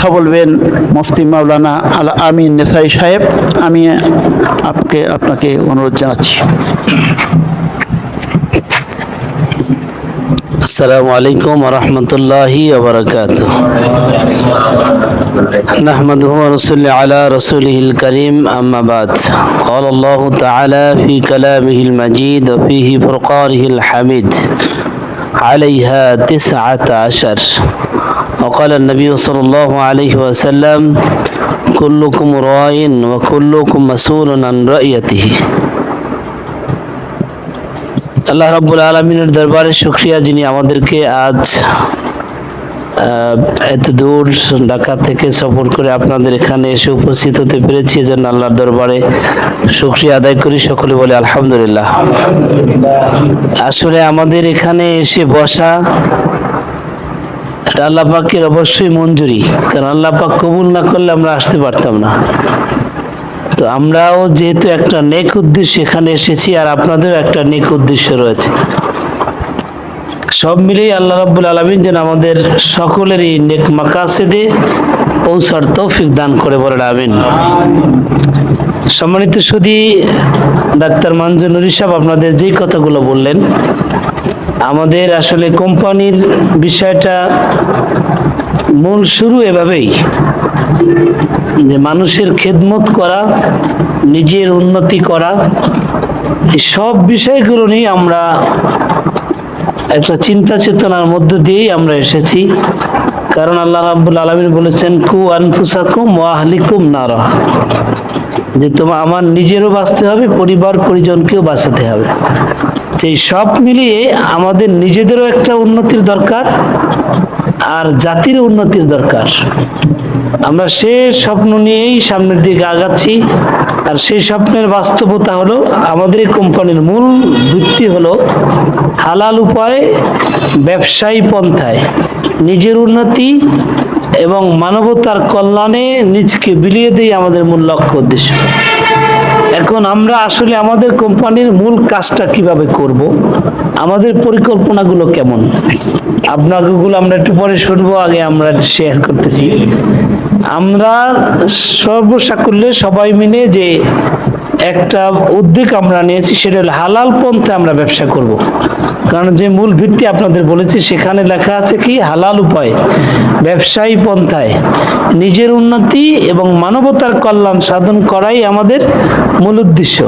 কথা বলবেন মুফতি মাওলানা আল আমিন নেসাই সাহেব। আমি আপনাকে অনুরোধ জানাচ্ছি। আসসালামু আলাইকুম ওয়া রাহমাতুল্লাহি ওয়া বারাকাতুহু। নাহমাদুহু ওয়া নুসাল্লি আলা রাসূলিহিল কারীম, আম্মা বাদ। ক্বালা আল্লাহু তাআলা ফি কালামিহিল মাজিদ ওয়া ফিহি ফুরকানিহিল হামিদ আলাইহা 19। وقال النبي صلى الله عليه وسلم كلكم راع وكلكم مسؤول عن رعيته। আল্লাহ রাব্বুল আলামিনের দরবারে শুকরিয়া, যিনি আমাদেরকে আজ এত দূর ঢাকা থেকে সফর করে আপনাদের এখানে এসে উপস্থিত হতে পেরেছি, এজন্য আল্লাহর দরবারে শুকরিয়া আদায় করি। সকলে বলে আলহামদুলিল্লাহ। আসলে আমাদের এখানে এসে বসা এটা আল্লাহ পাকের অবশ্যই মঞ্জুরি, কারণ আল্লাহ পাক কবুল না করলে আমরা আসতে পারতাম না। তো আমরাও যেহেতু একটা নেক উদ্দেশ্যে এখানে এসেছি, আর আপনাদেরও একটা নেক উদ্দেশ্য রয়েছে, সব মিলেই আল্লাহ রাব্বুল আলামিন যেন আমাদের সকলেরই নেক মাকাসেদে পৌঁছার তৌফিক দান করে, বলেন আমিন। সম্মানিত সুধী, ডাক্তার মানজুর নুরী সাহেব আপনাদের যেই কথাগুলো বললেন, আমাদের আসলে কোম্পানির বিষয়টা মূল শুরু এভাবেই, যে মানুষের খেদমত করা, নিজের উন্নতি করা, এই সব বিষয়গুলো নিয়ে আমরা একটা চিন্তা চেতনার মধ্য দিয়েই আমরা এসেছি। কারণ আল্লাহ রাব্বুল আলামিন বলেছেন, কু আনফুসাকুম ওয়া আহলিকুম নারা, যে তোমার আমার নিজেরও বাঁচতে হবে, পরিবার পরিজনকেও বাঁচাতে হবে। এই সব মিলিয়ে আমাদের নিজেদেরও একটা উন্নতির দরকার, আর জাতির উন্নতির দরকার। আমরা সে স্বপ্ন নিয়েই সামনের দিকে আগাচ্ছি, আর সেই স্বপ্নের বাস্তবতা হলো আমাদের এই কোম্পানির মূল ভিত্তি হলো হালাল উপায়ে, ব্যবসায়ী পন্থায় নিজের উন্নতি এবং মানবতার কল্যাণে নিজকে বিলিয়ে দেই আমাদের মূল লক্ষ্য উদ্দেশ্য। এখন আমরা আসলে আমাদের কোম্পানির মূল কাজটা কিভাবে করব, আমাদের পরিকল্পনাগুলো কেমন, আপনাগুলো আমরা একটু পরে শুনবো। আগে আমরা শেয়ার করতেছি, আমরা সর্বসাকুল্যে সবাই মিলে যে একটা উদ্যোগ আমরা নিয়েছি, সেটা হলো হালাল পন্থায় আমরা ব্যবসা করব। কারণ যে মূল ভিত্তি আপনাদের বলেছি, সেখানে লেখা আছে কি, হালাল উপায়ে, ব্যবসায়ী পন্থায় নিজের উন্নতি এবং মানবতার কল্যাণ সাধন করাই আমাদের মূল উদ্দেশ্য।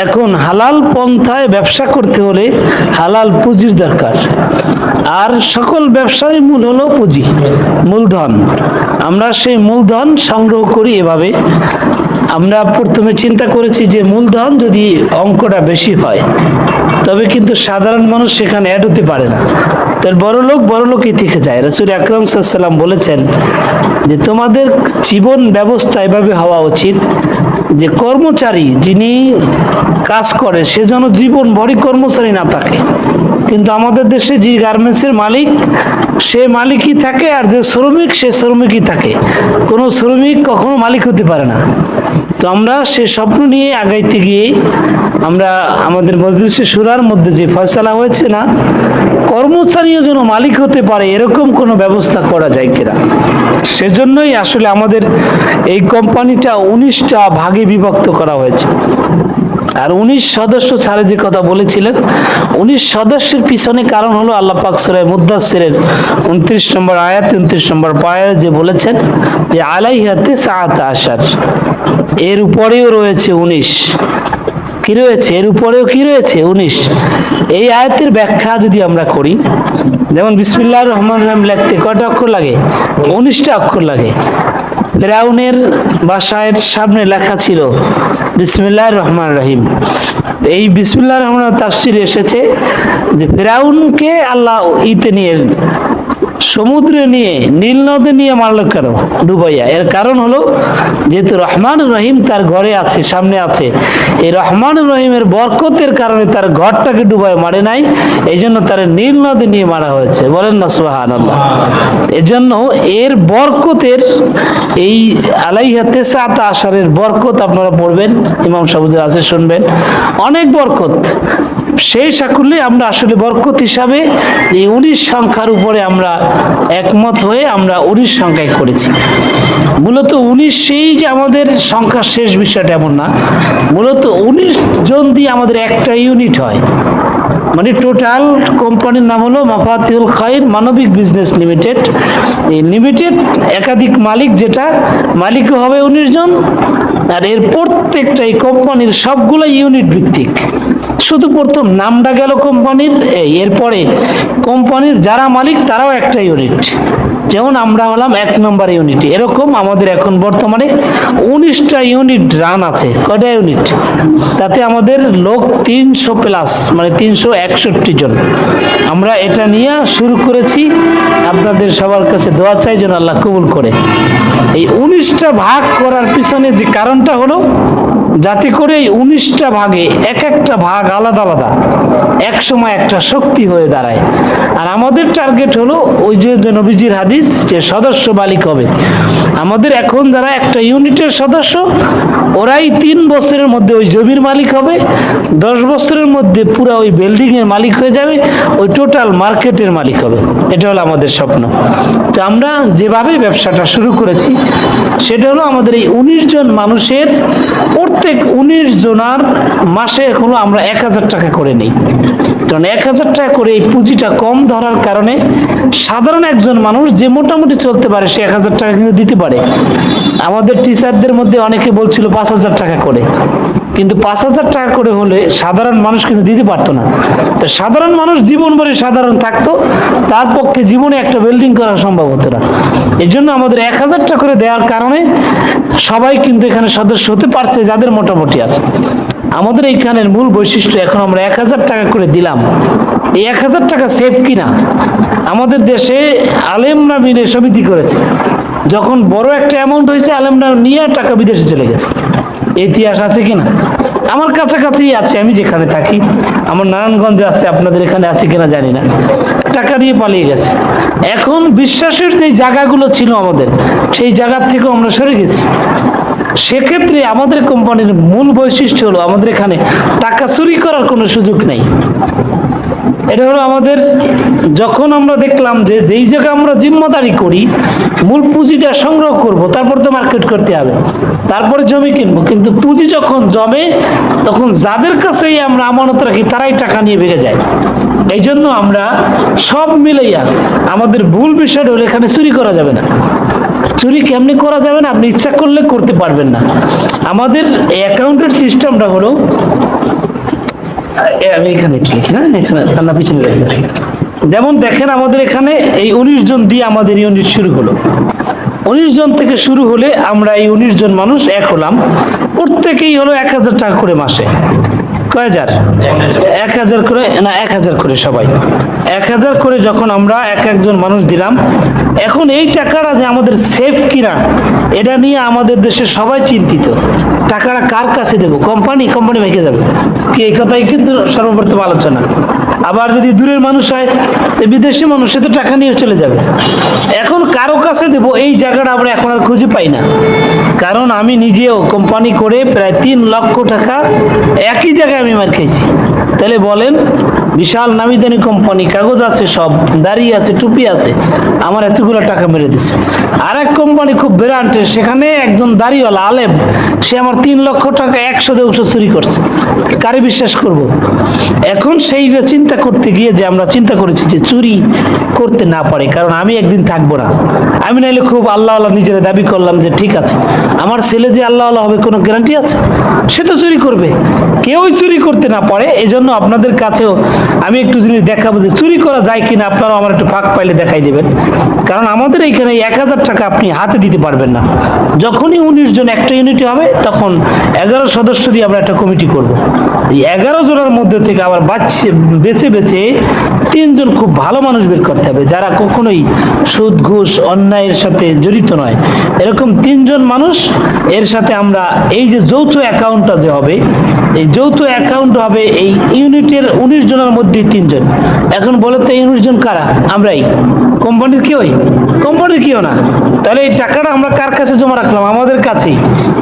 এখন হালাল পন্থায় ব্যবসা করতে হলে হালাল পুঁজির দরকার, আর সকল ব্যবসায় মূল হলো পুঁজি, মূলধন। আমরা সেই মূলধন সংগ্রহ করি এভাবে। আমরা প্রথমে চিন্তা করেছি যে মূলধন যদি অঙ্কটা বেশি হয়, তবে কিন্তু সাধারণ মানুষ সেখানে অ্যাড হতে পারে না, তার বড়লোকই থেকে যায়। রাসূল আকরাম সাল্লাল্লাহু আলাইহি ওয়াসাল্লাম বলেছেন যে তোমাদের জীবন ব্যবস্থা এভাবে হওয়া উচিত যে কর্মচারী যিনি কাজ করে সে যেন জীবন ভরই কর্মচারী না থাকে। কিন্তু আমাদের দেশে যে গার্মেন্টসের মালিক, সে মালিকই থাকে, আর যে শ্রমিক সে শ্রমিকই থাকে। কোনো শ্রমিক কখনো মালিক হতে পারে না। তো আমরা সে স্বপ্ন নিয়ে আগাইতে গিয়ে আমরা আমাদের মজলিসে শুরার মধ্যে যে ফয়সালা হয়েছে না, কর্মচারীও যেন মালিক হতে পারে, এরকম কোনো ব্যবস্থা করা যায় কিনা। সেজন্যই আসলে আমাদের এই কোম্পানিটা 19টা ভাগে বিভক্ত করা হয়েছে। আর 19 সদস্য ছাড়ে যে কথা বলেছিলেন, 19 সদস্যের পিছনে কারণ হলো আল্লাহ পাক সূরা মুদ্দাসসিরের 29 নম্বর আয়াত 29 নম্বর পায়ে যে বলেছেন যে আলাইহা 19, এর উপরেও রয়েছে 19। কি রয়েছে? এর উপরেও কি রয়েছে? 19। এই আয়াতের ব্যাখ্যা যদি আমরা করি, যেমন বিসমিল্লাহির রহমানির রহিম লিখতে কয়টা অক্ষর লাগে? 19টা অক্ষর লাগে। ফিরআউনের বাসায়ের সামনে লেখা ছিল বিসমিল্লাহির রহমানির রহিম। এই বিসমিল্লাহির রহমানির তাফসীরে এসেছে যে ফিরআউনকে আল্লাহ নিয়ে সমুদ্রে নিয়ে, নীল নদে নিয়ে মারলো কেন? ডুবাইয়া। এর কারণ হলো যেহেতু রহমান রহিম তার ঘরে আছে, সামনে আছে, এই রহমান রহিমের বরকতের কারণে তার ঘরটাকে ডুবাই মারে নাই, এই জন্য তার নীল নদে নিয়ে মারা হয়েছে। বলেন না সুবহানাল্লাহ। এজন্য এর বরকতের, এই আলাইহা 19 বরকত আপনারা পড়বেন, ইমাম সাহেব আছে শুনবেন, অনেক বরকত। সেই সাকুল্যে আমরা আসলে বরকত হিসাবে এই 19 সংখ্যার উপরে আমরা একমত হয়ে আমরা 19 সংখ্যায় করেছি। মূলত 19 সেই যে আমাদের সংখ্যা শেষ বিষয়টা এমন না, মূলত 19 জন দিয়ে আমাদের একটা ইউনিট হয়। মানে টোটাল কোম্পানির নাম হলো মাফাতিহুল খাইর মানবিক বিজনেস লিমিটেড। এই লিমিটেড একাধিক মালিক, যেটা মালিকও হবে 19 জন, আর এর প্রত্যেকটা এই কোম্পানির সবগুলো ইউনিট ভিত্তিক। শুধু প্রথম নামটা গেল কোম্পানির, এরপরে কোম্পানির যারা মালিক তারাও একটা ইউনিট, যেমন আমরা হলাম 1 নম্বর ইউনিটে। এরকম আমাদের এখন বর্তমানে 19টা ইউনিট রান আছে। কয়টা ইউনিট? তাতে আমাদের লোক 300 প্লাস, মানে 361 জন। আমরা এটা নিয়ে শুরু করেছি। আপনাদের সবার কাছে দোয়া চাই যেন আল্লাহ কবুল করে। এই 19টা ভাগ করার পিছনে যে কারণটা হলো, যাতে করে এই 19টা ভাগে এক একটা ভাগ আলাদা আলাদা এক সময় একটা শক্তি হয়ে দাঁড়ায়। আর আমাদের টার্গেট হলো ওই যে নবীজির হাদিস, যে সদস্য মালিক হবে। আমাদের এখন যারা একটা ইউনিটের সদস্য, ওরাই 3 বছরের মধ্যে ওই জমির মালিক হবে, 10 বছরের মধ্যে পুরো ওই বিল্ডিং এর মালিক হয়ে যাবে, ওই টোটাল মার্কেটের মালিক হবে। এটা হলো আমাদের স্বপ্ন। তো আমরা যেভাবে ব্যবসাটা শুরু করেছি সেটা হলো আমাদের এই 19 জন মানুষের প্রত্যেক 19 জনার মাসে হলো আমরা 1000 টাকা করে নিই। কারণ 1000 টাকা করে এই পুঁজিটা কম ধরার কারণে সাধারণ একজন মানুষ যে মোটামুটি চলতে পারে সে 1000 টাকা কিন্তু দিতে পারে। আমাদের টিচারদের মধ্যে অনেকে বলছিল 5000 টাকা করে, কিন্তু 5000 টাকা করে হলে সাধারণ মানুষ কিন্তু দিতে পারতো না। তো সাধারণ মানুষ জীবনভরে সাধারণ থাকতো, তার পক্ষে জীবনে একটা বিল্ডিং করা সম্ভব হতো না। এই জন্য আমাদের 1000 টাকা করে দেওয়ার কারণে সবাই কিন্তু এখানে সদস্য হতে পারছে যাদের মোটামুটি আছে। আমাদের এইখানের মূল বৈশিষ্ট্য, এখন আমরা 1000 টাকা করে দিলাম, এই 1000 টাকা সেফ কিনা। আমাদের দেশে আলেমরা মিলে সমিতি করেছে, যখন বড় একটা অ্যামাউন্ট হয়েছে আলেমরা নিয়ে টাকা বিদেশে চলে গেছে। ইতিহাস আছে কিনা? আমার কাছাকাছি আছে, আমি যেখানে থাকি, আমার নারায়ণগঞ্জে আছে, আপনাদের এখানে আছে কিনা জানি না, টাকা নিয়ে পালিয়ে গেছে। এখন বিশ্বাসের যে জায়গাগুলো ছিল আমাদের, সেই জায়গার থেকেও আমরা সরে গেছি। সেক্ষেত্রে আমাদের কোম্পানির মূল বৈশিষ্ট্য হলো আমাদের এখানে টাকা চুরি করার কোনো সুযোগ নেই। এটা হলো আমাদের, যখন আমরা দেখলাম যে যেই জায়গায় আমরা জিম্মাদারি করি, মূল পুঁজিটা সংগ্রহ করব, তারপর তো মার্কেট করতে হবে, তারপরে জমি কিনবো, কিন্তু পুঁজি যখন জমে তখন যাদের কাছেই আমরা আমানত রাখি তারাই টাকা নিয়ে বেড়ে যায়। এই জন্য আমরা সব মিলাইয়া আমাদের ভুল বিষয়টা হলো এখানে চুরি করা যাবে না। চুরি কেমনি করা যাবে না, আপনি ইচ্ছা করলে করতে পারবেন না। আমাদের অ্যাকাউন্টের সিস্টেমটা হলো, আমি এখানে লিখি না, এখানে কান্না পিছনে রেখে, যেমন দেখেন আমাদের এখানে এই 19 জন দিয়ে আমাদের ইউনিট শুরু হলো। 19 জন থেকে শুরু হলে আমরা এই 19 জন মানুষ এক হলাম, প্রত্যেকেই হলো 1000 টাকা করে মাসে। কয় হাজার? 1000 করে না, 1000 করে সবাই 1000 করে যখন আমরা একজন মানুষ দিলাম, এখন এই টাকাটা যে আমাদের সেফ কিনা এটা নিয়ে আমাদের দেশে সবাই চিন্তিত। টাকাটা কার কাছে দেবো? কোম্পানি ভেঙে যাবে কি, এই কথাই কিন্তু সর্বপ্রথম আলোচনা। আবার যদি দূরের মানুষ হয়, বিদেশি মানুষ, সে তো টাকা নিয়ে চলে যাবে। এখন কারো কাছে দেবো এই জায়গাটা আমরা এখন আর খুঁজে পাই না। কারণ আমি নিজেও কোম্পানি করে প্রায় 3 লক্ষ টাকা একই জায়গায় আমি মার খেয়েছি। তাহলে বলেন, বিশাল নামি দামি কোম্পানি, কাগজ আছে, সব দাড়ি আছে, টুপি আছে, আমার এতগুলো টাকা মেরে দিচ্ছে। আর এক কোম্পানি খুব ব্র্যান্ডের, সেখানে একজন দাড়িওয়ালা আলেম, সে আমার 3 লক্ষ টাকা 100 চুরি করছে। কারে বিশ্বাস করব? এখন সেইটা চিন্তা করতে গিয়ে যে আমরা চিন্তা করেছি যে চুরি করতে না পারে, কারণ আমি একদিন থাকবো না। আমি নাইলে খুব আল্লাহ নিজের দাবি করলাম যে ঠিক আছে, আমার ছেলে যে আল্লাহ হবে কোনো গ্যারান্টি আছে? সে তো চুরি করবে, কেউই চুরি করতে না পারে। এই জন্য আপনাদের কাছেও আমি একটু জিনিস দেখাবো যে চুরি করা যায় কিনা, আপনারাও আমার একটু ফাঁক পাইলে দেখাই দেবেন। কারণ আমাদের এইখানে 1000 টাকা আপনি হাতে দিতে পারবেন না। যখনই 19 জন একটা ইউনিটি হবে, তখন 11 সদস্য দিয়ে আমরা একটা কমিটি করব। এই 11 জনের মধ্যে থেকে আবার বেছে বেছে 3 জন খুব ভালো মানুষ বের করতে হবে, যারা কখনোই সুদ ঘুষ অন্যায়ের সাথে জড়িত নয়। এরকম 3 জন মানুষ, এর সাথে আমরা এই যে যৌথ অ্যাকাউন্টটা যে হবে, এই যৌথ অ্যাকাউন্ট হবে এই ইউনিটের 19 জনের মধ্যে 3 জন। এখন বলে তো 19 জন কারা? আমরাই। কোম্পানির কি ওই কোম্পানির কিও না। তাহলে এই টাকাটা আমরা কার কাছে জমা রাখলাম? আমাদের কাছেই,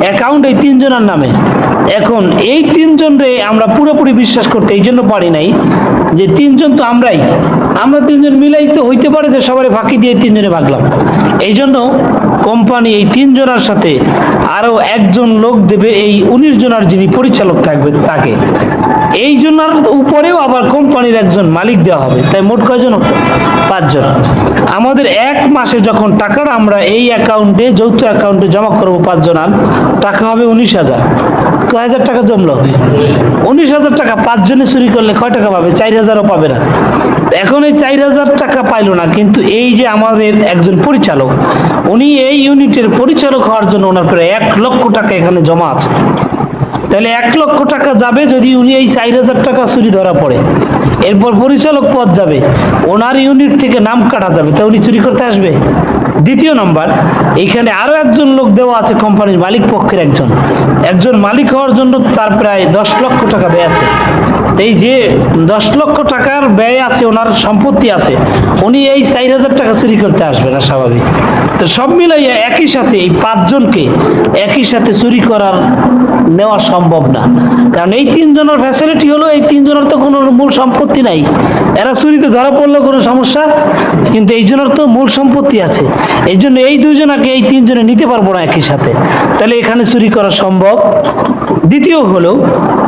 অ্যাকাউন্ট এই তিনজনের নামে। এখন এই তিনজনরে আমরা পুরোপুরি বিশ্বাস করতে এই জন্য পারি নাই যে তিনজন তো আমরা তিনজন মিলাই তো হইতে পারে যে সবারই ফাঁকি দিয়ে তিনজনে ভাগলাম। এই জন্য কোম্পানি এই তিনজনের সাথে আরো একজন লোক দেবে, এই 19 জনের যিনি পরিচালক থাকবে তাকে। এই জনের উপরেও আবার কোম্পানির একজন মালিক দেওয়া হবে। তাই মোট কয়জন? 5 জন। আমাদের এক মাসে যখন টাকাটা আমরা এই অ্যাকাউন্টে, যৌথ অ্যাকাউন্টে জমা করবো 5 জনের, টাকা হবে 19,000। কয় হাজার টাকা জমলো? 19,000 টাকা। 5 জনে চুরি করলে কয় টাকা পাবে? 4,000ও পাবে না। এখন এই 4,000 টাকা পাইলো না, কিন্তু এই যে আমাদের একজন পরিচালক, উনি এই ইউনিটের পরিচালক হওয়ার জন্য ওনার প্রায় 1 লক্ষ টাকা এখানে জমা আছে। তাহলে 1 লক্ষ টাকা যাবে যদি উনি এই 4,000 টাকা চুরি ধরা পড়ে। এরপর পরিচালক পদ যাবে, ওনার ইউনিট থেকে নাম কাটা যাবে, তা উনি চুরি করতে আসবে? দ্বিতীয় নম্বর, এইখানে আরো একজন লোক দেওয়া আছে, কোম্পানির মালিক পক্ষের একজন মালিক হওয়ার জন্য তার প্রায় 10 লক্ষ টাকা ব্যয় আছে। এই যে 10 লক্ষ টাকার ব্যয় আছে, ওনার সম্পত্তি আছে, উনি এই 4,000 টাকা চুরি করতে আসবে না, স্বাভাবিক। তো সব মিলাইয়া একই সাথে এই 5 জনকে একই সাথে চুরি করার নেওয়া সম্ভব না। কারণ এই 3 জনের ফ্যাসিলিটি হলো, এই 3 জনের তো কোনো মূল সম্পত্তি নাই, এরা চুরিতে ধরা পড়লে কোনো সমস্যা, কিন্তু এই জনের তো মূল সম্পত্তি আছে। এই জন্য এই 2 জনকে এই 3 জনে নিতে পারবো না একই সাথে, তাহলে এখানে চুরি করা সম্ভব। দ্বিতীয় হলো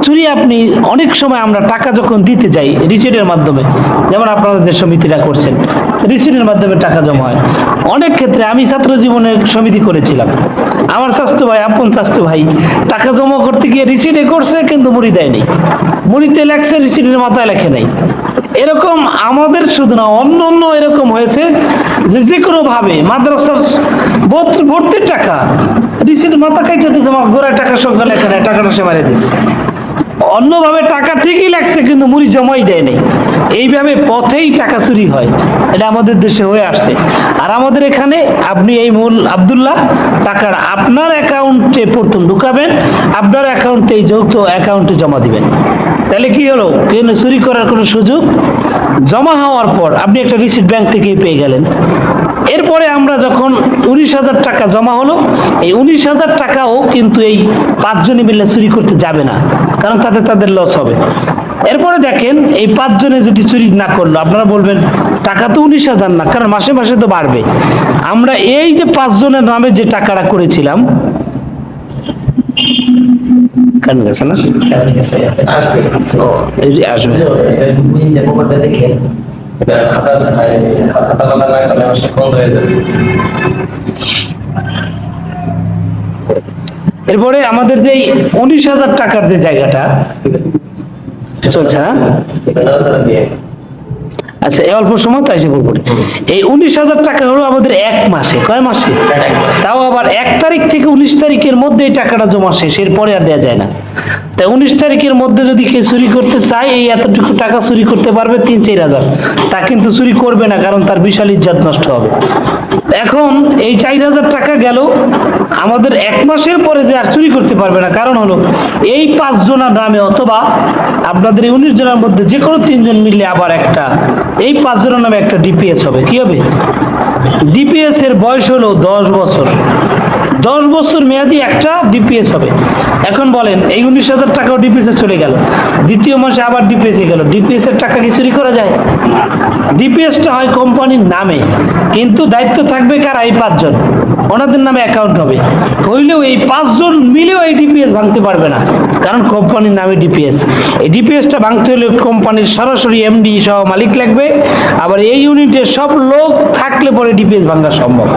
চুরি, আপনি অনেক সময় আমরা টাকা যখন দিতে যাই রিসিটের মাধ্যমে, যেমন আপনারা যে সমিতিটা করছেন, রিসিটের মাধ্যমে টাকা জমা হয়। অনেক ক্ষেত্রে আমি ছাত্র জীবনে সমিতি করেছিলাম, আমার স্বাস্থ্য ভাই, আপন স্বাস্থ্য ভাই টাকা জমা করতে গিয়ে রিসিটে করছে কিন্তু মুড়ি দেয়নি, মুড়িতে লেখছে, রিসিটের মাথায় লেখে নাই। এরকম আমাদের শুধু না, অন্য এরকম হয়েছে যে কোনো ভাবে মাদ্রাসার ভর্তির টাকা রিসিট মাথা কাইটে দিয়েছে, আমার গোড়ায় টাকার সংখ্যা লেখা নেয়, টাকাটা সে মারিয়ে দিচ্ছে। অন্যভাবে টাকা ঠিকই লাগছে কিন্তু মুড়ি জমাই দেয় নাই। এইভাবে পথেই টাকা চুরি হয়, এটা আমাদের দেশে হয়ে আসছে। আর আমাদের এখানে আপনি এই মূল আব্দুল্লাহ টাকাটা আপনার অ্যাকাউন্টে প্রথম ঢুকাবেন, আপনার অ্যাকাউন্টে, এই যৌথ অ্যাকাউন্টে জমা দিবেন। তাহলে কি হলো? কেন চুরি করার কোনো সুযোগ? জমা হওয়ার পর আপনি একটা রিসিট ব্যাংক থেকেই পেয়ে গেলেন। এরপরে আমরা যখন 19,000 টাকা জমা হলো, এই 19,000 টাকাও কিন্তু এই 5 জনে মিলে চুরি করতে যাবে না, কারণ তাতে তাদের লস হবে। এরপরে দেখেন এই 5 জনে যদি চুরি না করলো, আপনারা বলবেন টাকা তো 19,000 না, কারণ মাসে মাসে তো বাড়বে। আমরা এই যে 5 জনের নামে যে টাকাটা করেছিলাম, কান গেছে না, আসবে এরপরে আমাদের যে 19,000 টাকার যে জায়গাটা চলছে, আচ্ছা এই অল্প সময় তাই সে বলবো, এই 19,000 টাকা হলো আমাদের 1 মাসে। কয় মাসে? তাও আবার 1 তারিখ থেকে 19 তারিখের মধ্যে এই টাকাটা জমা শেষ, এরপরে আর দেওয়া যায় না। তাই 19 তারিখের মধ্যে যদি কেউ চুরি করতে চায়, এই এতটুকু টাকা চুরি করতে পারবে 3-4 হাজার, তা কিন্তু চুরি করবে না, কারণ তার বিশাল ইজ্জত নষ্ট হবে। এখন এই 4,000 টাকা গেল আমাদের 1 মাসের পরে, যে আর চুরি করতে পারবে না, কারণ হলো এই 5 জনের নামে, অথবা আপনাদের এই 19 জনের মধ্যে যে কোনো 3 জন মিলে আবার একটা, এই 5 জনের নামে একটা ডিপিএস হবে। কি হবে? ডিপিএস এর বয়স হলো 10 বছর। 10 বছর মেয়াদি একটা ডিপিএস হবে। এখন বলেন এই 19,000 টাকাও ডিপিএস এ চলে গেল, দ্বিতীয় মাসে আবার ডিপিএস এ গেল, ডিপিএস এর টাকা কি চুরি করা যায়? ডিপিএসটা হয় কোম্পানির নামে, কিন্তু দায়িত্ব থাকবে কারা? এই 5 জন, ওনাদের নামে অ্যাকাউন্ট হবে। হইলেও এই 5 জন মিলেও এই ডিপিএস ভাঙতে পারবে না, কারণ কোম্পানির নামে ডিপিএস। এই ডিপিএসটা ভাঙতে হলে কোম্পানির সরাসরি এমডি সহ মালিক লাগবে, আবার এই ইউনিটের সব লোক থাকলে পরে ডিপিএস ভাঙা সম্ভব।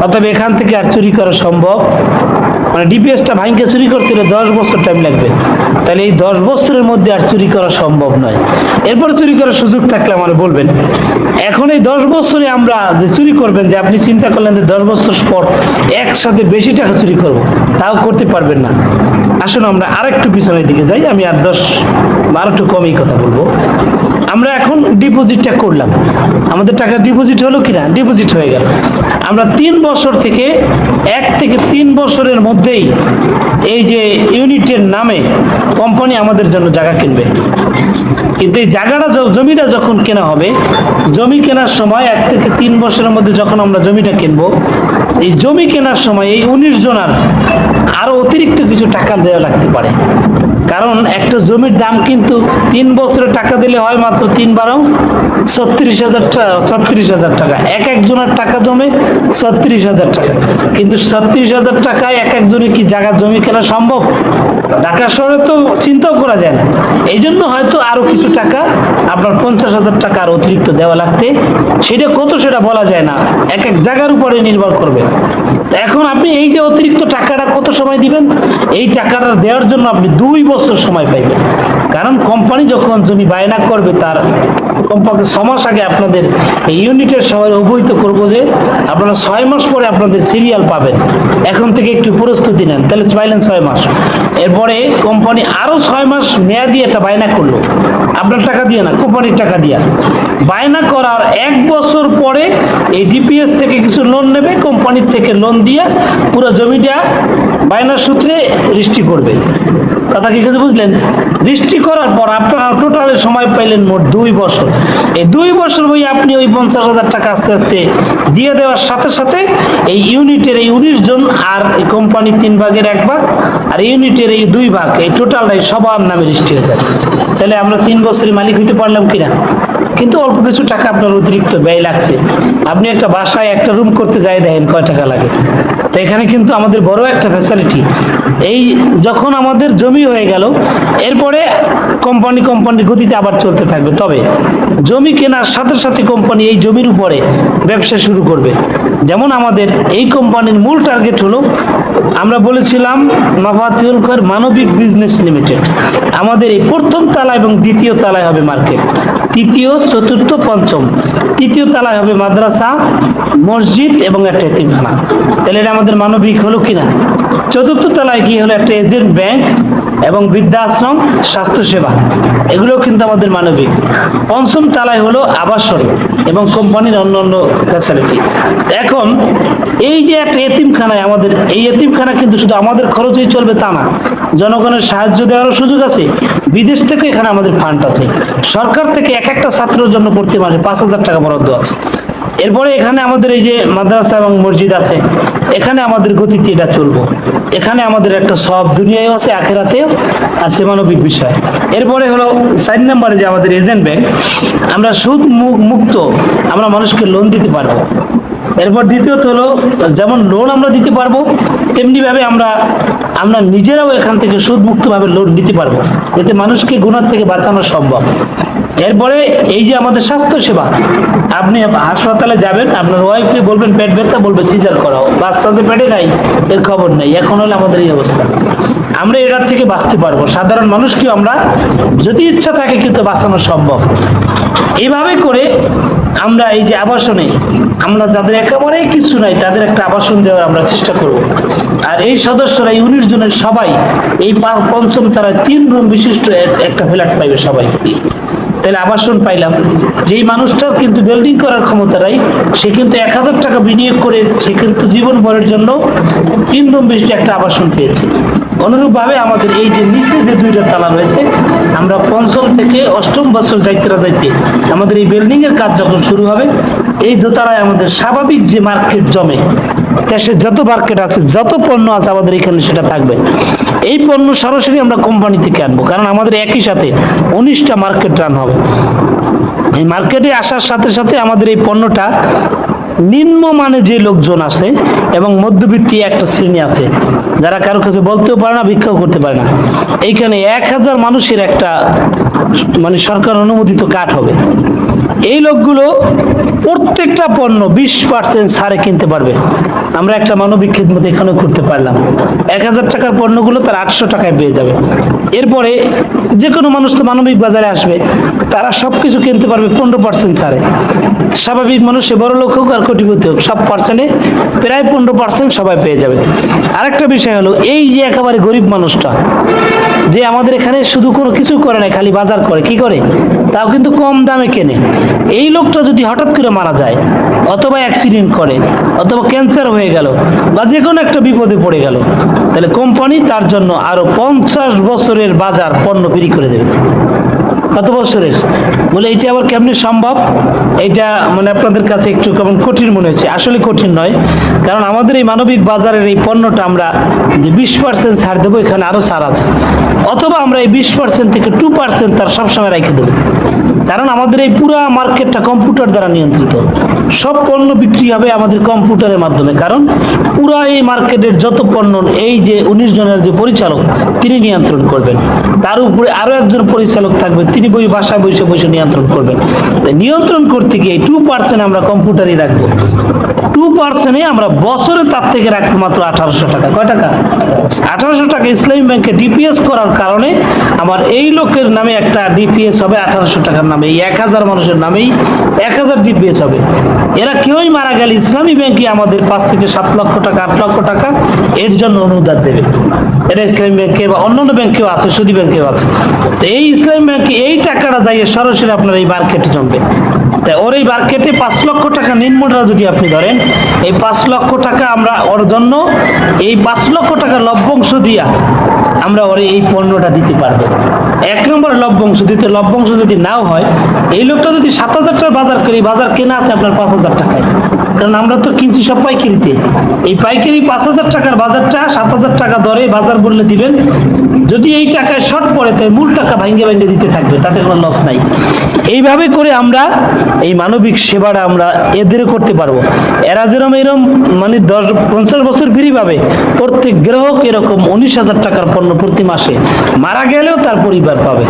অতএব এখান থেকে আর চুরি করা সম্ভব, মানে ডিপিএসটা ভাঙকে চুরি করতে হলে 10 বছর টাইম লাগবে। তাহলে এই 10 বছরের মধ্যে আর চুরি করা সম্ভব নয়। এরপর চুরি করার সুযোগ থাকলে আমার বলবেন। এখন এই 10 বছরে আমরা যে চুরি করবেন, যে আপনি চিন্তা করলেন যে 10 বছর পর একসাথে বেশি টাকা চুরি করব, তাও করতে পারবেন না। আসুন আমরা আরেকটু পিছনের দিকে যাই, আমি আর 10 বা একটু কমই কথা বলবো। আমরা এখন ডিপোজিটটা করলাম, আমাদের টাকা ডিপোজিট হলো কিনা, ডিপোজিট হয়ে গেল। আমরা 3 বছর থেকে 1 থেকে 3 বছরের মধ্যেই এই যে ইউনিটের নামে কোম্পানি আমাদের জন্য জায়গা কিনবে। কিন্তু এই জায়গাটা জমিটা যখন কেনা হবে, জমি কেনার সময় 1 থেকে 3 বছরের মধ্যে যখন আমরা জমিটা কিনবো, এই জমি কেনার সময় এই 19 জনের আরো অতিরিক্ত কিছু টাকা দেওয়া লাগতে পারে। কারণ একটা জমির দাম কিন্তু 3 বছরে টাকা দিলে হয় মাত্র 3 × 12 36,000 টাকা। এক একজনের টাকা জমে 36,000 টাকা। কিন্তু 36,000 টাকায় এক একজনের কি জায়গা জমি কেনা সম্ভব? ঢাকা শহরে তো চিন্তাও করা যায় না। এই জন্য হয়তো আরো কিছু টাকা, আপনার 50,000 টাকা আর অতিরিক্ত দেওয়া লাগতে, সেটা কত সেটা বলা যায় না, এক এক জায়গার উপরে নির্ভর করবে। এখন আপনি এই যে অতিরিক্ত টাকাটা কত সময় দিবেন, এই টাকাটা দেওয়ার জন্য আপনি 2 বছর সময় পাইবেন। কারণ কোম্পানি যখন জমি বায়না করবে, তার কমপক্ষে 6 মাস আগে আপনাদের এই ইউনিটের সবাই অবহিত করবো যে আপনারা 6 মাস পরে আপনাদের সিরিয়াল পাবেন। এখন থেকে একটু প্রস্তুতি নেন, তাহলে পাইলেন 6 মাস। এরপরে কোম্পানি আরো 6 মাস মেয়াদি একটা বায়না করলো, আপনার টাকা দিয়ে না, কোম্পানির টাকা দিয়া। বায়না করার 1 বছর পরে এই ডিপিএস থেকে কিছু লোন নেবে, কোম্পানির থেকে লোন দিয়ে পুরো জমিটা বায়নার সূত্রে রেজিস্ট্রি করবে। কথা কি কিছু বুঝলেন? রেজিস্ট্রি করার পর আপনারা টোটাল সময় পাইলেন মোট 2 বছর। এই 2 বছর বই আপনি ওই 50,000 টাকা আস্তে আস্তে দিয়ে দেওয়ার সাথে সাথে এই ইউনিটের এই 19 জন আর এই কোম্পানির 3 ভাগের 1 ভাগ আর ইউনিটের এই 2 ভাগ, এই টোটালটাই সবার নামে রেজিস্ট্রি হয়ে যায়। তাহলে আমরা 3 বছরের মালিক হইতে পারলাম কিনা? কিন্তু অল্প কিছু টাকা আপনার অতিরিক্ত ব্যয় লাগছে। আপনি একটা বাসায় একটা রুম করতে যাই, দেখেন কয় টাকা লাগে। তো এখানে কিন্তু আমাদের বড় একটা ফ্যাসিলিটি। এই যখন আমাদের জমি হয়ে গেল, এরপরে কোম্পানির গতিতে আবার চলতে থাকবে। তবে জমি কেনার সাথে সাথে কোম্পানি এই জমির উপরে ব্যবসা শুরু করবে। যেমন আমাদের এই কোম্পানির মূল টার্গেট হলো, আমরা বলেছিলাম মাফাতিউল খৈর মানবিক বিজনেস লিমিটেড। আমাদের এই 1ম তলা এবং 2য় তলায় হবে মার্কেট, 3য়, 4র্থ, 5ম। 3য় তলায় হবে মাদ্রাসা, মসজিদ এবং একটা এতিমখানা। তাহলে এটা আমাদের মানবিক হলো কিনা? 4র্থ তলায় কি হলো? একটা এজেন্ট ব্যাংক এবং বৃদ্ধাশ্রম, স্বাস্থ্যসেবা, এগুলো কিন্তু আমাদের মানবিক। 5ম তলায় হলো আবাসন এবং কোম্পানির অন্যান্য ফ্যাসিলিটি। এখন এই যে একটা এতিমখানায়, আমাদের এই এতিমখানা কিন্তু শুধু আমাদের খরচেই চলবে তা না, জনগণের সাহায্য দেওয়ারও সুযোগ আছে। বিদেশ থেকে এখানে আমাদের ফান্ড আছে, সরকার থেকে এক একটা ছাত্রের জন্য প্রতি মাসে 5,000 টাকা বরাদ্দ আছে। এরপরে এখানে আমাদের এই যে মাদ্রাসা এবং মসজিদ আছে, এখানে আমাদের গতিতে এটা চলবো। এখানে আমাদের একটা সব দুনিয়ায় আছে, আখেরাতেও আছে মানবিক বিষয়। এরপরে হলো 4 নম্বরে যে আমাদের এজেন্ট ব্যাংক, আমরা সুদ মুক্ত আমরা মানুষকে লোন দিতে পারবো। এরপর দ্বিতীয়ত হলো, যেমন লোন আমরা দিতে পারবো, তেমনি ভাবে আমরা নিজেরাও এখান থেকে সুদ মুক্ত ভাবে লোন নিতে পারবো, এতে মানুষকে গুনাহ থেকে বাঁচানো সম্ভব। এরপরে এই যে আমাদের স্বাস্থ্য সেবা, আপনি হাসপাতালে যাবেন, আপনার ওয়াইফকে বলবেন পেট ব্যথা, বলবে সিজার করাও, বাচ্চা যে পেটে নাই এর খবর নেই। এখন হলে আমাদের এই অবস্থা, আমরা এটার থেকে বাঁচতে পারবো। সাধারণ মানুষকেও আমরা যদি ইচ্ছা থাকে কিন্তু বাঁচানো সম্ভব। এইভাবে করে আমরা এই যে আবাসনে, আমরা যাদের একেবারেই কিছু নাই তাদের একটা আবাসন দেওয়ার আমরা চেষ্টা করব। আর এই সদস্যরা 19 জনের সবাই এই 5ম তলায় 3 রুম বিশিষ্ট একটা ফ্ল্যাট পাইবে সবাই। তাহলে আবাসন পাইলাম। যেই মানুষটার কিন্তু বিল্ডিং করার ক্ষমতা নাই, সে কিন্তু 1,000 টাকা বিনিয়োগ করে সে কিন্তু জীবন ভরের জন্য 3 রুম বিশিষ্ট একটা আবাসন পেয়েছে। অনুরূপভাবে আমাদের এই যে নিচে যে 2টা তলা রয়েছে, আমরা 5ম থেকে 8ম বছর যাইতে আমাদের এই বিল্ডিং এর কাজ যখন শুরু হবে, এই দোতলায় আমাদের স্বাভাবিক যে মার্কেট জমে, দেশের যত মার্কেট আছে, যত পণ্য আছে আমাদের এখানে সেটা থাকবে। এই পণ্য সরাসরি আমরা কোম্পানি থেকে আনবো, কারণ আমাদের একই সাথে 19টা মার্কেট রান হবে। এই মার্কেটে আসার সাথে সাথে আমাদের এই পণ্যটা নিম্নমানে যে লোকজন আছে এবং মধ্যবিত্ত একটা শ্রেণী আছে, যারা কারো কাছে বলতেও পারে না, ভিক্ষাও করতে পারে না, এইখানে 1000 মানুষের একটা মানে সরকার অনুমোদিত কার্ড হবে। এই লোকগুলো প্রত্যেকটা পণ্য 20% ছাড়ে কিনতে পারবে। আমরা একটা মানবিক খিদমত এখানেও করতে পারলাম। 1000 টাকার পণ্যগুলো তার 800 টাকায় পেয়ে যাবে। এরপরে যে কোনো মানুষ তো মানবিক বাজারে আসবে, তারা সবকিছু কিনতে পারবে 15% ছাড়ে। স্বাভাবিক মানুষ, সে বড় লোক হোক আর কোটিপতি হোক, সব পার্সেন্টে প্রায় 15% সবাই পেয়ে যাবে। আরেকটা বিষয় হলো, এই যে একেবারে গরিব মানুষটা, যে আমাদের এখানে শুধু কোনো কিছু করে না, খালি বাজার করে, কি করে? তাও কিন্তু কম দামে কেনে। এই লোকটা যদি হঠাৎ করে মারা যায়, অথবা অ্যাক্সিডেন্ট করে, অথবা ক্যান্সার হয়ে গেল, বা যে কোনো একটা বিপদে পড়ে গেল, তাহলে কোম্পানি তার জন্য আরো 50 বছরের বাজার পণ্য বিক্রি করে দেবে। কত বছরের? বলে এটা আবার কেমনি সম্ভব? এটা মানে আপনাদের কাছে একটু কেমন কঠিন মনে হচ্ছে। আসলে কঠিন নয়, কারণ আমাদের এই মানবিক বাজারের এই পণ্যটা আমরা যে 20% ছাড় দেবো, এখানে আরো ছাড় আছে। অথবা আমরা এই 20% থেকে 2% তার সবসময় রেখে দেবো, কারণ আমাদের এই পুরো মার্কেটটা কম্পিউটার দ্বারা নিয়ন্ত্রিত। সব পণ্য বিক্রি হবে আমাদের কম্পিউটারের মাধ্যমে, কারণ পুরো এই মার্কেটের যত পণ্য এই যে 19 জনের যে পরিচালক তিনি নিয়ন্ত্রণ করবেন। তার উপরে আরো একজন পরিচালক থাকবেন, তিনি বাসায় বসে বসে নিয়ন্ত্রণ করবেন। নিয়ন্ত্রণ করতে গিয়ে 2% আমরা কম্পিউটারই রাখবো। 2% আমরা বছরে তার থেকে রাখবো মাত্র 1800 টাকা। কয় টাকা? 1800 টাকা ইসলামী ব্যাংকে ডিপিএস করার কারণে আমার এই লোকের নামে একটা ডিপিএস হবে 1800 টাকার নামে, এই 1000 মানুষের নামেই 1000 ডিপিএস হবে। এরা কেউই মারা গেলে ইসলামী ব্যাংকে আমাদের 5 থেকে 7 লক্ষ টাকা 8 লক্ষ টাকা এর জন্য অনুদান দেবে। এটা ইসলামী ব্যাংকে বা অন্যান্য ব্যাংকেও আছে, সুদী ব্যাংকেও আছে। তো এই ইসলামী ব্যাংকে এই টাকাটা যাইয়ে সরাসরি আপনার এই মার্কেটে জমবে। তাই ওর এই মার্কেটে 5 লক্ষ টাকা নিম্নটা যদি আপনি ধরেন, এই 5 লক্ষ টাকা আমরা ওর জন্য এই 5 লক্ষ টাকা লভ্যাংশ দিয়া আমরা ওরে এই পণ্যটা দিতে পারবো। 1 নম্বর লভ্যাংশ দিতে, লভ্যাংশ যদি নাও হয়, এই লোকটা যদি 7000 টাকার বাজার করি, বাজার কেনা আছে আপনার 5000 টাকায়, কারণ আমরা তো কিনছি সব পাইকারিতে। এই পাইকারি 5000 টাকার বাজারটা 7000 টাকা দরে বাজার বললে দিবেন। যদি এই টাকায় শর্ট পড়ে, তাই মূল টাকা ভাঙ্গে ভাঙ্গে দিতে থাকবে, তাতে কোনো লস নাই। এইভাবে করে আমরা এই মানবিক সেবাটা আমরা এদেরও করতে পারবো। এরা যেরকম এরকম মানে 50 বছর ফ্রি পাবে, প্রত্যেক গ্রাহক এরকম 19,000 টাকার পণ্য প্রতি মাসে মারা গেলেও তার পরিবার পাবে।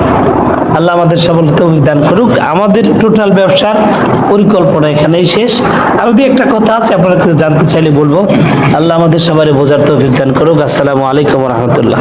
আল্লাহ আমাদের সকল তৌফিক দান করুক। আমাদের টোটাল ব্যবসার পরিকল্পনা এখানেই শেষ। আমি দু একটা কথা আছে, আপনারা কেউ জানতে চাইলে বলবো। আল্লাহ আমাদের সবারই বোঝার তৌফিক দান করুক। আসসালামু আলাইকুম ওয়া রাহমাতুল্লাহ।